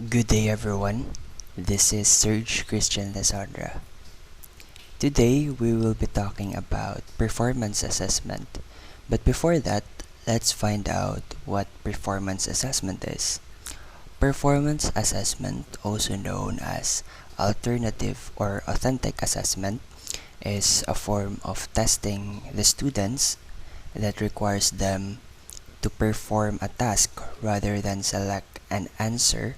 Good day, everyone. This is SERGE Christian Lisondra. Today, we will be talking about performance assessment. But before that, let's find out what performance assessment is. Performance assessment, also known as alternative or authentic assessment, is a form of testing the students that requires them to perform a task rather than select an answer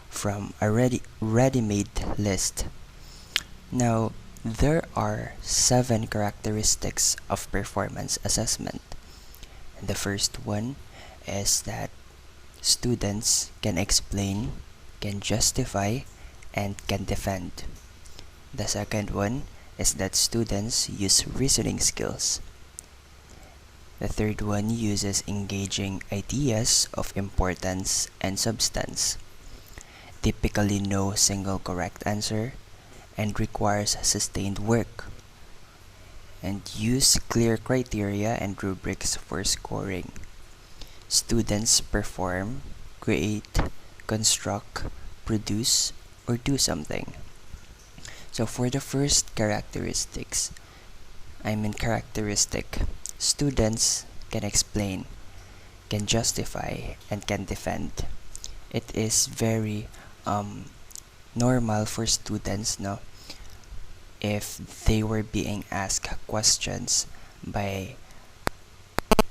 from a ready-made list. Now, there are 7 characteristics of performance assessment. The first one is that students can explain, can justify, and can defend. The second one is that students use reasoning skills. The third one uses engaging ideas of importance and substance. Typically no single correct answer and requires sustained work, and use clear criteria and rubrics for scoring. Students perform, create, construct, produce, or do something. So for the first characteristic, students can explain, can justify, and can defend. It is very normal for students, no, if they were being asked questions by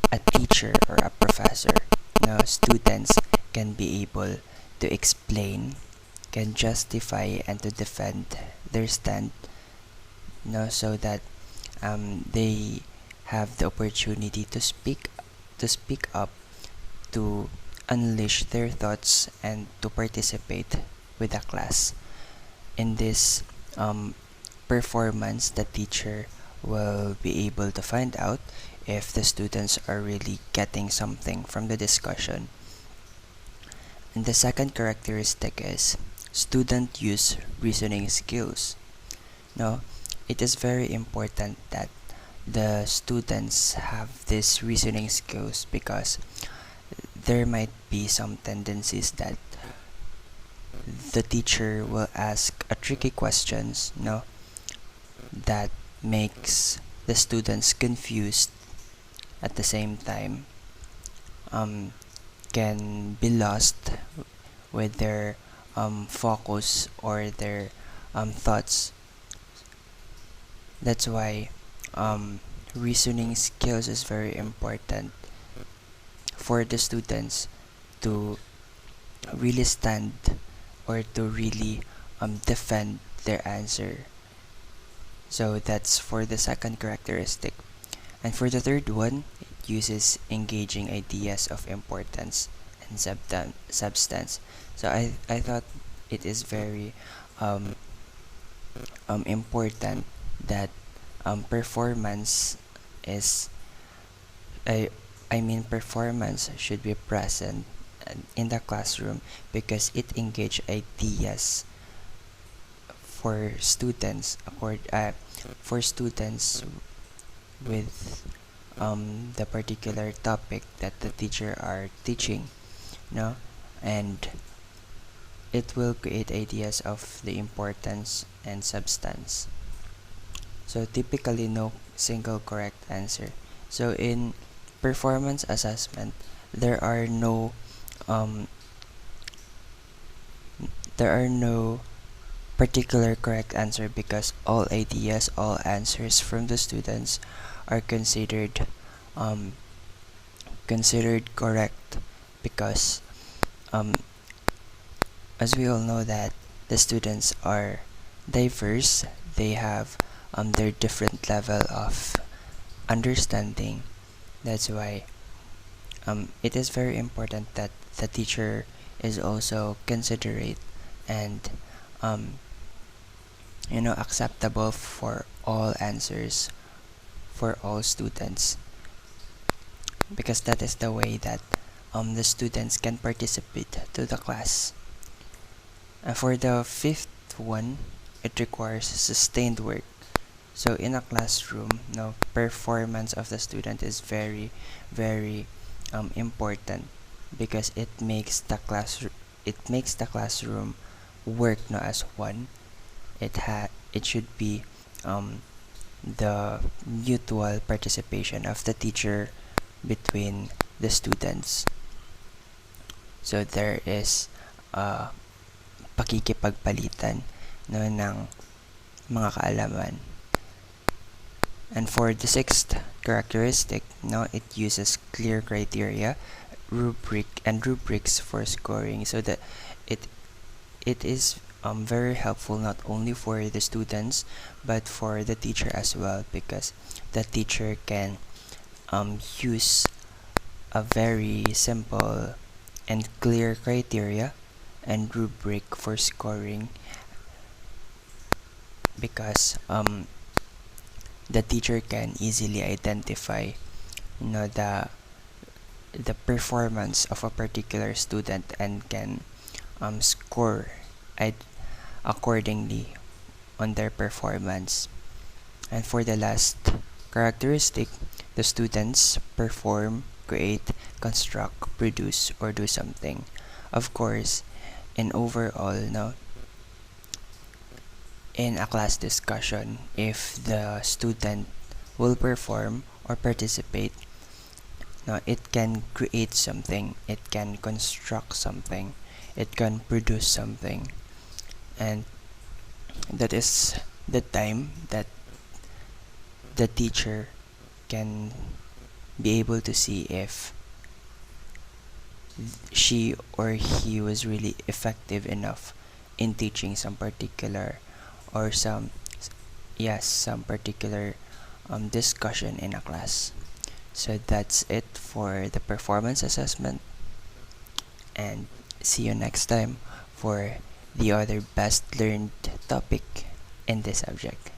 a teacher or a professor, no, students can be able to explain, can justify, and to defend their stand, no, so that they have the opportunity to speak up, to unleash their thoughts, and to participate with the class. In this performance, the teacher will be able to find out if the students are really getting something from the discussion. And the second characteristic is student use reasoning skills. Now, it is very important that the students have these reasoning skills because there might be some tendencies that the teacher will ask a tricky questions, no, that makes the students confused, at the same time can be lost with their focus or their thoughts. That's why reasoning skills is very important for the students to really stand or to really defend their answer. So that's for the second characteristic. And for the third one, it uses engaging ideas of importance and substance. So I thought it is very important that performance is performance should be present in the classroom because it engage ideas for students for students with the particular topic that the teacher are teaching, no, and it will create ideas of the importance and substance. So typically no single correct answer. So in performance assessment, there are no particular correct answer because all ideas, all answers from the students are considered correct because as we all know that the students are diverse, they have their different level of understanding. That's why it is very important that the teacher is also considerate and acceptable for all answers for all students, because that is the way that the students can participate to the class. For the fifth one, it requires sustained work. So in a classroom, performance of the student is very, very important because it makes the it makes the classroom work no as one. It should be the mutual participation of the teacher between the students. So there is pakikipagpalitan no ng mga kaalaman. And for the sixth characteristic, no, it uses clear criteria, rubrics for scoring, so that it it is very helpful not only for the students but for the teacher as well, because the teacher can use a very simple and clear criteria and rubric for scoring, because the teacher can easily identify, you know, the performance of a particular student and can score accordingly on their performance. And for the last characteristic, the students perform, create, construct, produce, or do something. Of course, in overall, no, in a class discussion, if the student will perform or participate, no, it can create something, it can construct something, it can produce something, and that is the time that the teacher can be able to see if she or he was really effective enough in teaching some particular or some particular discussion in a class. So that's it for the performance assessment, and see you next time for the other best learned topic in this subject.